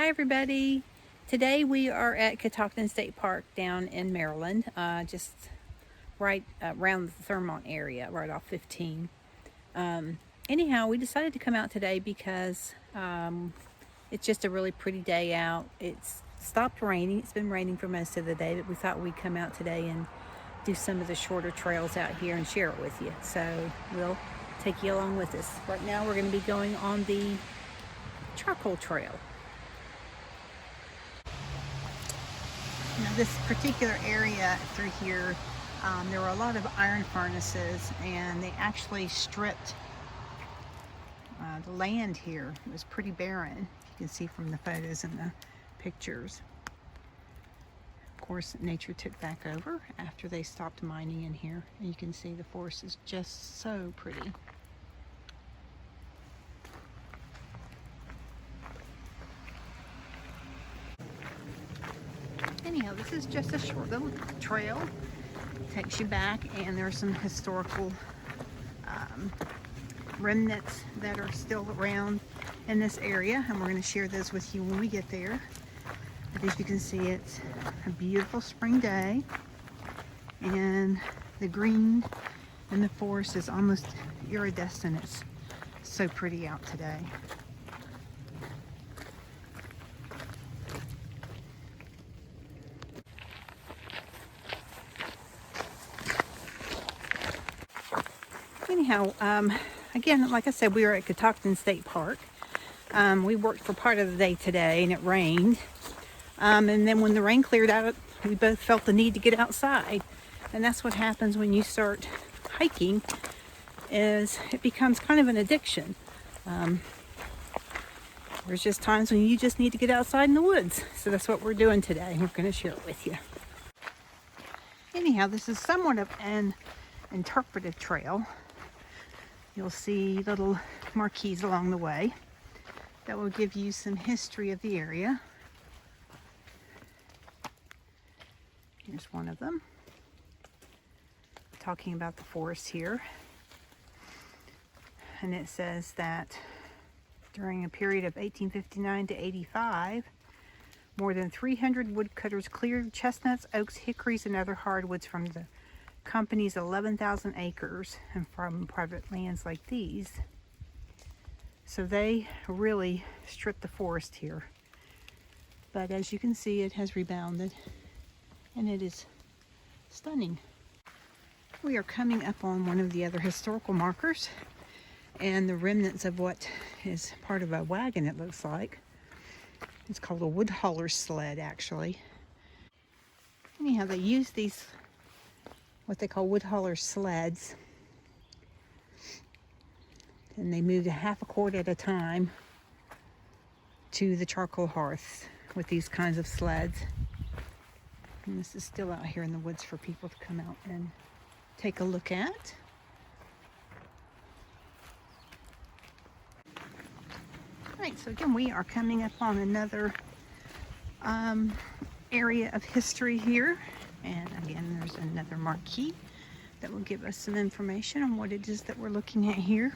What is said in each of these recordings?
Hi everybody. Today we are at Catoctin State Park down in Maryland, just right around the Thermont area, right off 15. Anyhow, we decided to come out today because it's just a really pretty day out. It's stopped raining. It's been raining for most of the day, but we thought we'd come out today and do some of the shorter trails out here and share it with you. So we'll take you along with us. Right now we're going to be going on the Charcoal Trail. Now this particular area through here, there were a lot of iron furnaces, and they actually stripped the land here. It was pretty barren. You can see from the photos and the pictures. Of course, nature took back over after they stopped mining in here. And you can see the forest is just so pretty. Anyhow, this is just a short little trail. It takes you back, and there are some historical remnants that are still around in this area, and we're going to share those with you when we get there. But as you can see, it's a beautiful spring day, and the green in the forest is almost iridescent. It's so pretty out today. Anyhow, again, like I said, we were at Catoctin State Park. We worked for part of the day today, and it rained. And then when the rain cleared out, we both felt the need to get outside. And that's what happens when you start hiking, is it becomes kind of an addiction. There's just times when you just need to get outside in the woods. So that's what we're doing today. We're going to share it with you. Anyhow, this is somewhat of an interpretive trail. You'll see little marquees along the way that will give you some history of the area. Here's one of them, talking about the forest here. And it says that during a period of 1859 to 85, more than 300 woodcutters cleared chestnuts, oaks, hickories, and other hardwoods from the company's 11,000 acres and from private lands like these. So they really stripped the forest here. But as you can see, it has rebounded, and it is stunning. We are coming up on one of the other historical markers, and the remnants of what is part of a wagon, it looks like. It's called a wood hauler's sled, actually. Anyhow, they use these what they call wood hauler sleds, and they moved a half a cord at a time to the charcoal hearths with these kinds of sleds. And this is still out here in the woods for people to come out and take a look at. All right, so again, we are coming up on another area of history here. And again, there's another marquee that will give us some information on what it is that we're looking at here.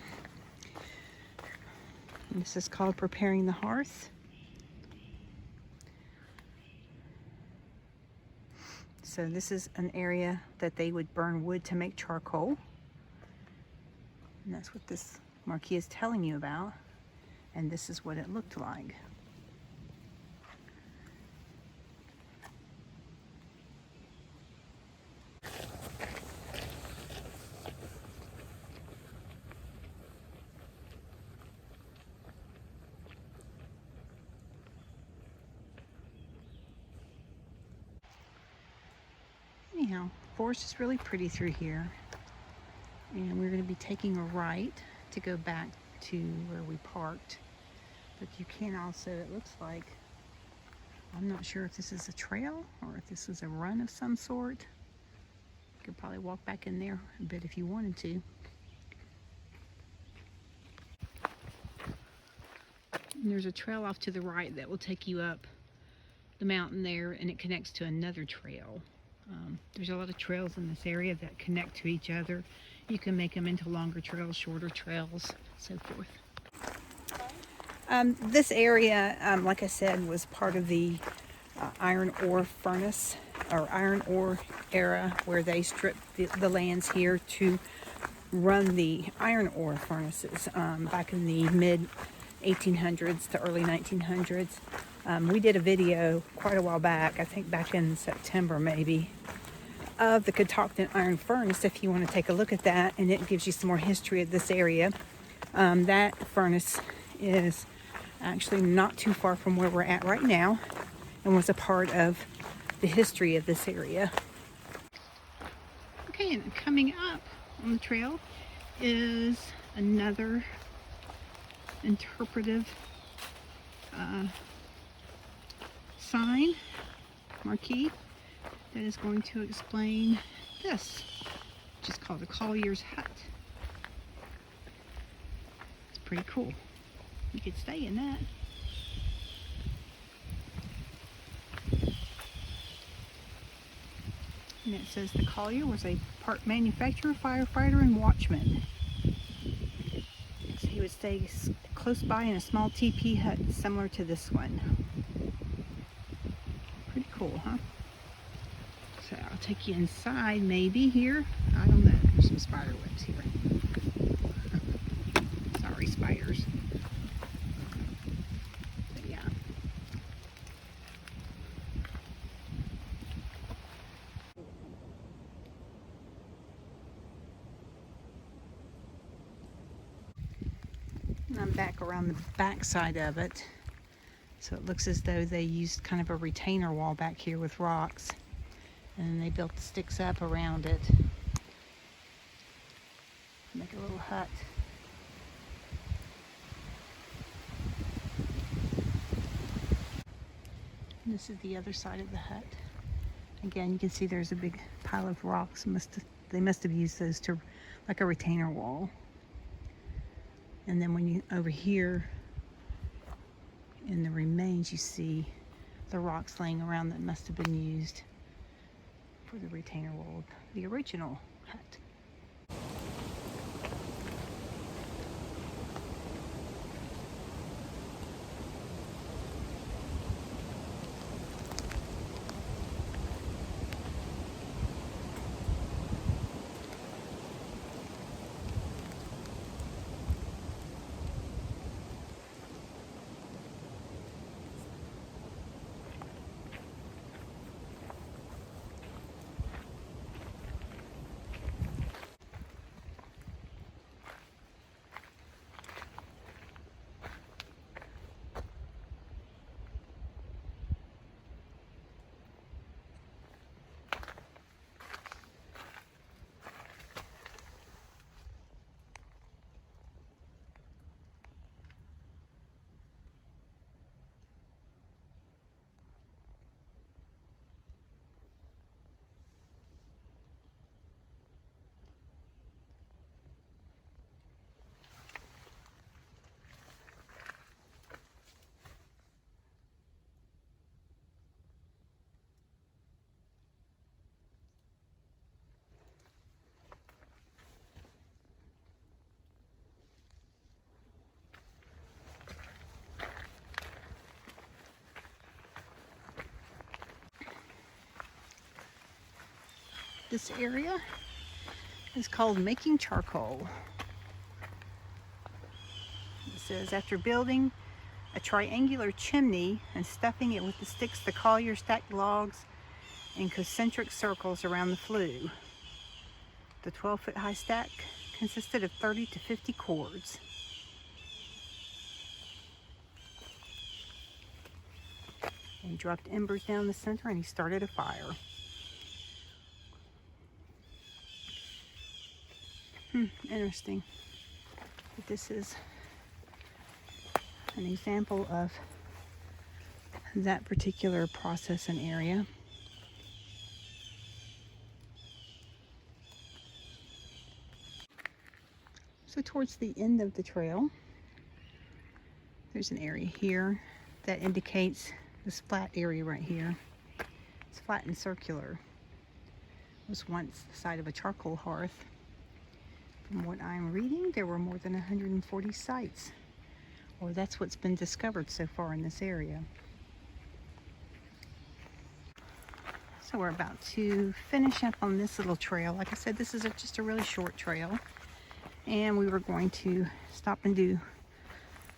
And this is called Preparing the Hearth. So this is an area that they would burn wood to make charcoal. And that's what this marquee is telling you about. And this is what it looked like. Anyhow, forest is really pretty through here, and we're going to be taking a right to go back to where we parked. But you can also, it looks like, I'm not sure if this is a trail or if this is a run of some sort. You could probably walk back in there a bit if you wanted to. And there's a trail off to the right that will take you up the mountain there, and it connects to another trail. There's a lot of trails in this area that connect to each other. You can make them into longer trails, shorter trails, so forth. This area, like I said, was part of the iron ore furnace or iron ore era, where they stripped the lands here to run the iron ore furnaces back in the mid 1800s to early 1900s. We did a video quite a while back, I think back in September maybe, of the Catoctin Iron Furnace, if you want to take a look at that, and it gives you some more history of this area. That furnace is actually not too far from where we're at right now, and was a part of the history of this area. Okay, and coming up on the trail is another interpretive sign, marquee, that is going to explain this, which is called the Collier's Hut. It's pretty cool. You could stay in that. And it says the Collier was a part manufacturer, firefighter, and watchman. So he would stay close by in a small teepee hut similar to this one. Pretty cool, huh? So I'll take you inside maybe here. I don't know. There's some spider webs here. Sorry, spiders. But yeah. And I'm back around the back side of it. So it looks as though they used kind of a retainer wall back here with rocks. And then they built the sticks up around it. Make a little hut. And this is the other side of the hut. Again, you can see there's a big pile of rocks. They must have used those to, like a retainer wall. And then when you, over here, in the remains, you see the rocks laying around that must have been used for the retainer wall of the original hut. This area is called Making Charcoal. It says, after building a triangular chimney and stuffing it with the sticks, the collier stacked logs in concentric circles around the flue. The 12-foot high stack consisted of 30 to 50 cords. He dropped embers down the center and he started a fire. Interesting. But this is an example of that particular process and area. So towards the end of the trail, there's an area here that indicates this flat area right here. It's flat and circular. It was once the site of a charcoal hearth. From what I'm reading, there were more than 140 sites or that's what's been discovered so far in this area. So we're about to finish up on this little trail. Like I said, this is just a really short trail, and we were going to stop and do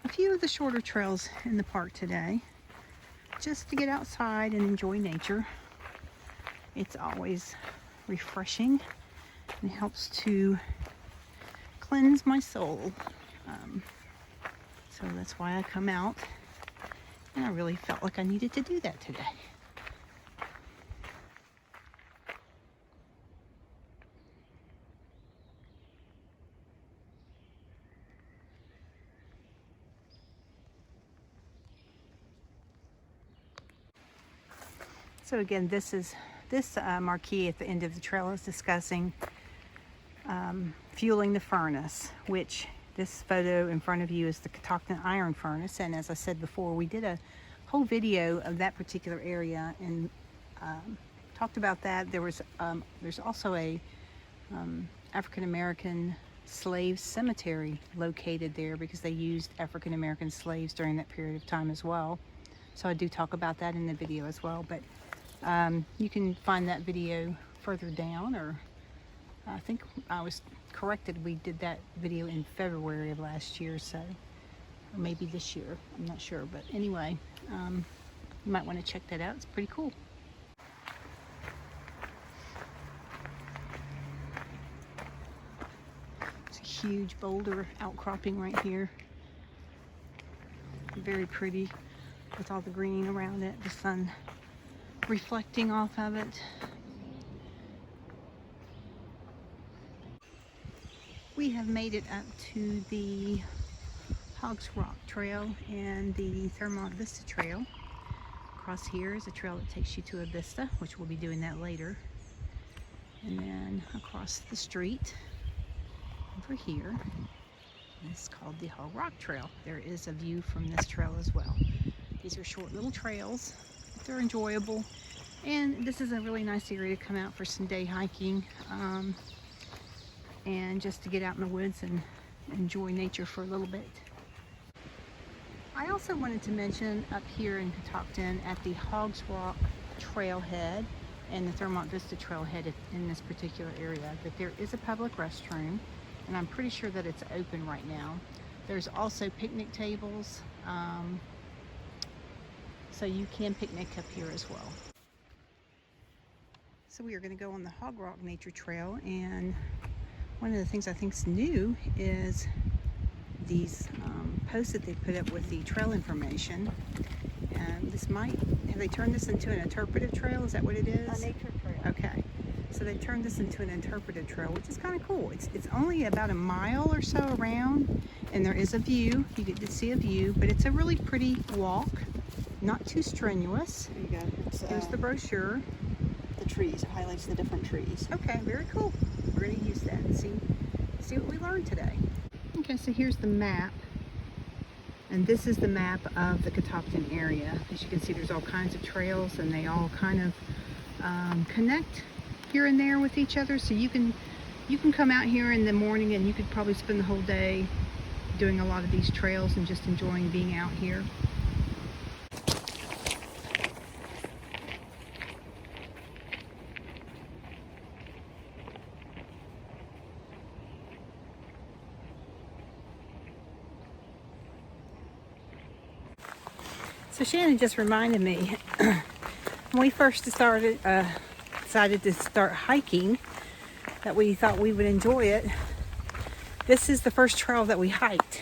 a few of the shorter trails in the park today, just to get outside and enjoy nature. It's always refreshing and helps to cleanse my soul. So that's why I come out, and I really felt like I needed to do that today. So again, this marquee at the end of the trail is discussing fueling the furnace, which this photo in front of you is the Catoctin Iron Furnace. And as I said before, we did a whole video of that particular area and talked about that. There's also a African American slave cemetery located there because they used African American slaves during that period of time as well. So I do talk about that in the video as well, but you can find that video further down, or I think I was corrected, we did that video in February of last year, so, or maybe this year, I'm not sure, but anyway, you might want to check that out. It's pretty cool. It's a huge boulder outcropping right here. Very pretty with all the green around it, the sun reflecting off of it. We have made it up to the Hock Rock Trail and the Vista Trail. Across here is a trail that takes you to a vista, which we'll be doing that later. And then across the street over here is called the Hock Rock Trail. There is a view from this trail as well. These are short little trails, but they're enjoyable. And this is a really nice area to come out for some day hiking. And just to get out in the woods and enjoy nature for a little bit. I also wanted to mention up here in Catoctin at the Hock Rock Trailhead and the Vista Trailhead in this particular area that there is a public restroom, and I'm pretty sure that it's open right now. There's also picnic tables, so you can picnic up here as well. So we are going to go on the Hock Rock Nature Trail, and one of the things I think is new is these posts that they put up with the trail information. And have they turned this into an interpretive trail? Is that what it is? A nature trail. Okay. So they turned this into an interpretive trail, which is kind of cool. It's only about a mile or so around, and there is a view. You get to see a view, but it's a really pretty walk, not too strenuous. There you go. Here's the brochure. The trees. It highlights the different trees. Okay, very cool. We're going to use that and see what we learned today. Okay, so here's the map, and this is the map of the Catoctin area. As you can see, there's all kinds of trails, and they all kind of connect here and there with each other. So you can come out here in the morning, and you could probably spend the whole day doing a lot of these trails and just enjoying being out here. So Shannon just reminded me, when we first decided to start hiking, that we thought we would enjoy it. This is the first trail that we hiked.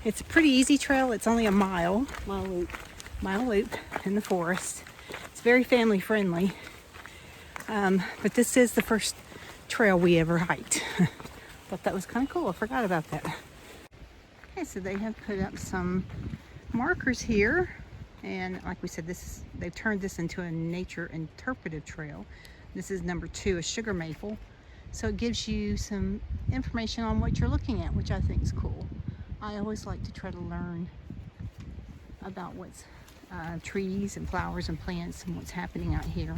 It's a pretty easy trail. It's only a mile loop in the forest. It's very family friendly. But this is the first trail we ever hiked. Thought that was kind of cool. I forgot about that. Okay, so they have put up some markers here, and like we said, they've turned this into a nature interpretive trail. This is number 2, a sugar maple, so it gives you some information on what you're looking at, which I think is cool. I always like to try to learn about what's trees and flowers and plants and what's happening out here,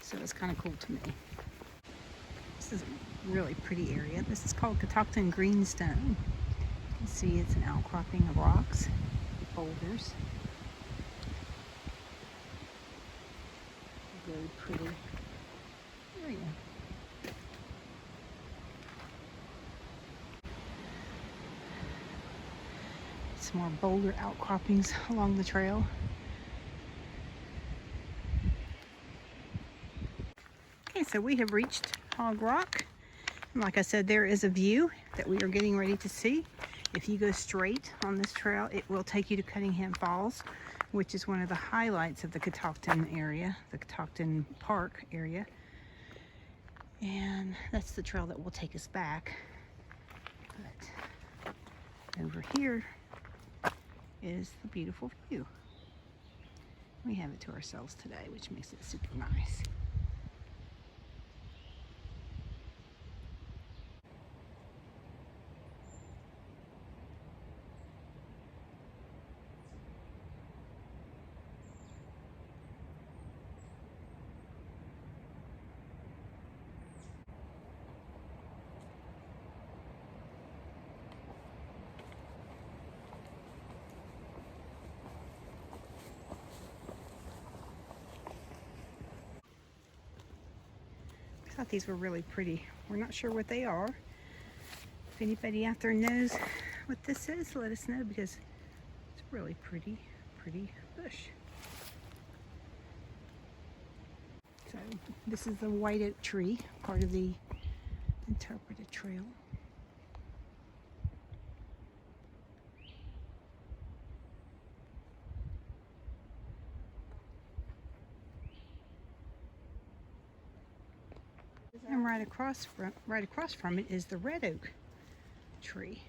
so it's kind of cool to me. This is a really pretty area. This is called Catoctin Greenstone. You see it's an outcropping of rocks, boulders. Very pretty area. Some more boulder outcroppings along the trail. Okay, so we have reached Hock Rock. And like I said, there is a view that we are getting ready to see. If you go straight on this trail, it will take you to Cunningham Falls, which is one of the highlights of the Catoctin area, the Catoctin Park area. And that's the trail that will take us back. But over here is the beautiful view. We have it to ourselves today, which makes it super nice. I thought these were really pretty. We're not sure what they are. If anybody out there knows what this is, let us know, because it's a really pretty bush. So this is the white oak tree, part of the interpreted trail. And right across from it is the red oak tree.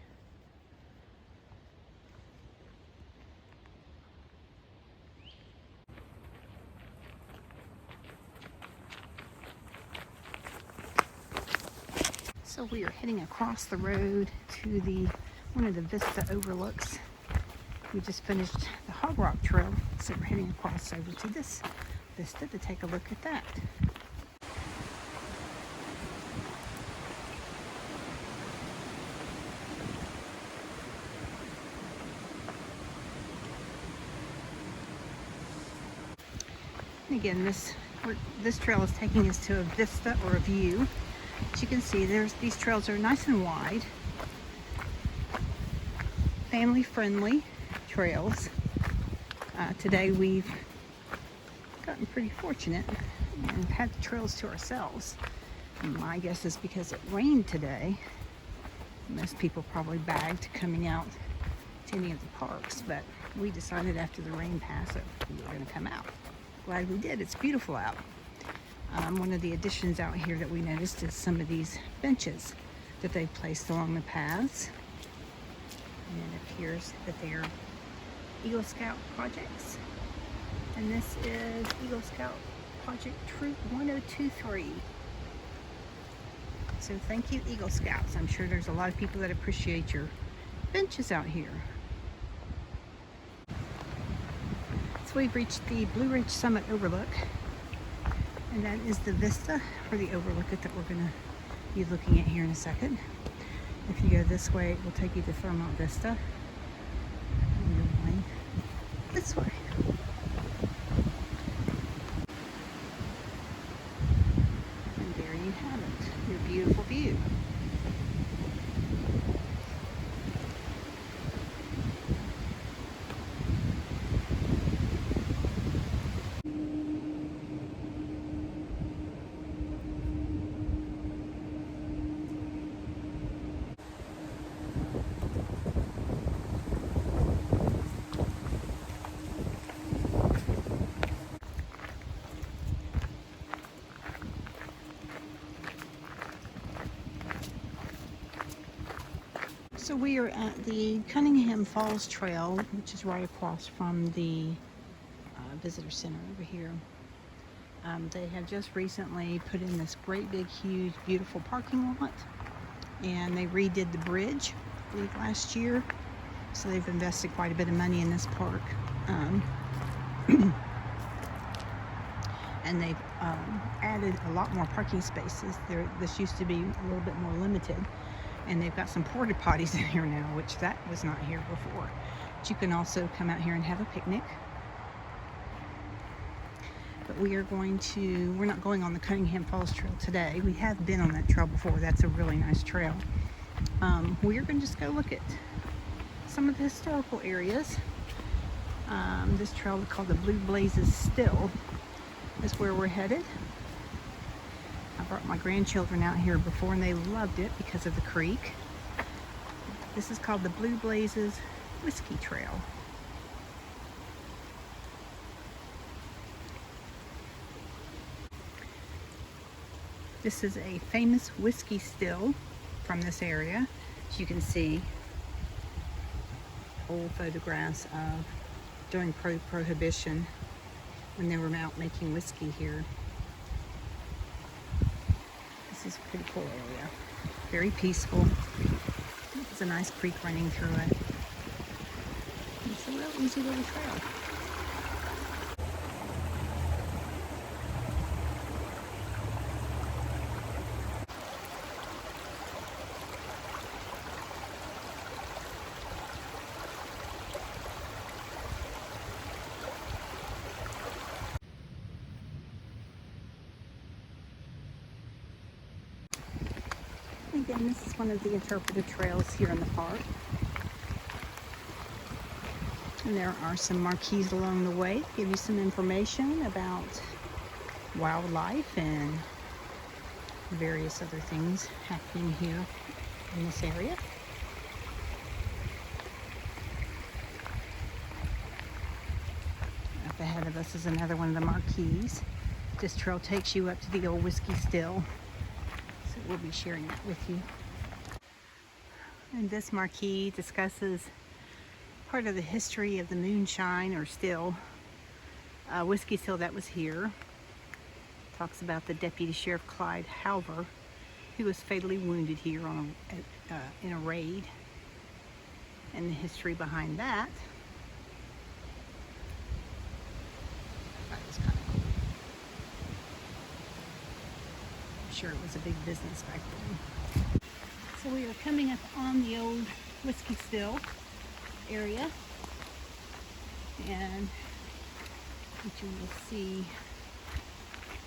So we are heading across the road to one of the Vista overlooks. We just finished the Hock Rock Trail, so we're heading across over to this Vista to take a look at that. Again, this trail is taking us to a vista or a view. As you can see, these trails are nice and wide, family-friendly trails. Today we've gotten pretty fortunate and had the trails to ourselves. My guess is because it rained today. Most people probably bagged coming out to any of the parks, but we decided after the rain passed that we were going to come out. Glad we did. It's beautiful out. One of the additions out here that we noticed is some of these benches that they've placed along the paths. And it appears that they are Eagle Scout projects. And this is Eagle Scout Project Troop 1023. So thank you, Eagle Scouts. I'm sure there's a lot of people that appreciate your benches out here. So we've reached the Blue Ridge Summit Overlook, and that is the vista or the overlook that we're going to be looking at here in a second. If you go this way, it will take you to Fairmont Vista. And you're going this way. And there you have it, your beautiful view. So we are at the Cunningham Falls Trail, which is right across from the visitor center over here. They have just recently put in this great big huge beautiful parking lot, and they redid the bridge, I believe, last year. So they've invested quite a bit of money in this park. And they've added a lot more parking spaces. This used to be a little bit more limited. And they've got some porta potties in here now, which that was not here before. But you can also come out here and have a picnic. But we're not going on the Cunningham Falls Trail today. We have been on that trail before. That's a really nice trail. We're going to just go look at some of the historical areas. This trail called the Blue Blazes Still is where we're headed. I brought my grandchildren out here before and they loved it because of the creek. This is called the Blue Blazes Whiskey Trail. This is a famous whiskey still from this area. As you can see, old photographs of during Prohibition when they were out making whiskey here. This is a pretty cool area. Very peaceful. There's a nice creek running through it. It's a real easy little trail. Again, this is one of the interpretive trails here in the park. And there are some marquees along the way to give you some information about wildlife and various other things happening here in this area. Up ahead of us is another one of the marquees. This trail takes you up to the old whiskey still. So we'll be sharing that with you. And this marquee discusses part of the history of the moonshine or still, whiskey still that was here. Talks about the Deputy Sheriff Clyde Halver, who was fatally wounded here in a raid, and the history behind that. That was kind of cool. I'm sure it was a big business back then. So we are coming up on the old whiskey still area, and what you will see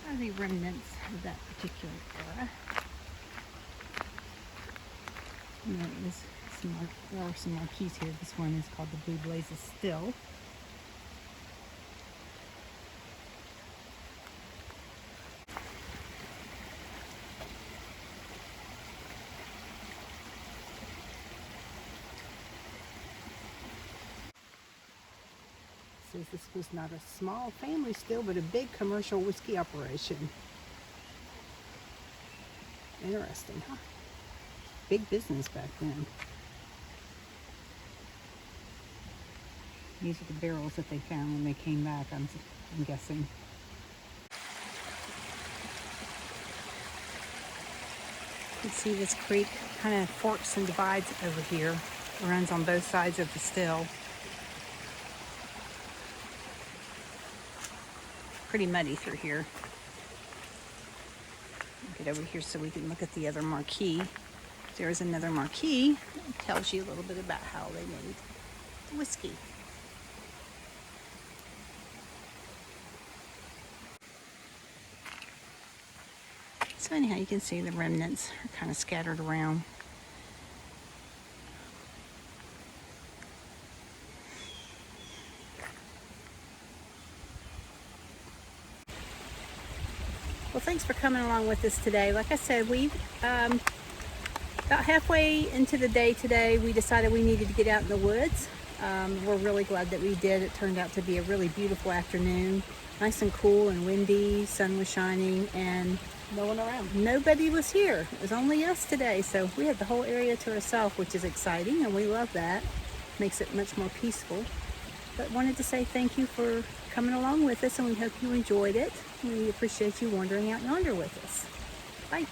are the remnants of that particular era. And there are some marquees here. This one is called the Blue Blazes Still. Says this was not a small family still, but a big commercial whiskey operation. Interesting, huh? Big business back then. These are the barrels that they found when they came back, I'm guessing. You can see this creek kind of forks and divides over here. It runs on both sides of the still. Pretty muddy through here. Get over here so we can look at the other marquee. There's another marquee that tells you a little bit about how they made the whiskey. So anyhow, you can see the remnants are kind of scattered around. Well, thanks for coming along with us today. Like I said, we've about halfway into the day today, we decided we needed to get out in the woods. We're really glad that we did. It turned out to be a really beautiful afternoon. Nice and cool and windy, sun was shining, and No one around. nobody was here. It was only us today, so we had the whole area to ourselves, which is exciting, and we love that. Makes it much more peaceful. But wanted to say thank you for coming along with us, and we hope you enjoyed it. We appreciate you wandering out yonder with us. Bye.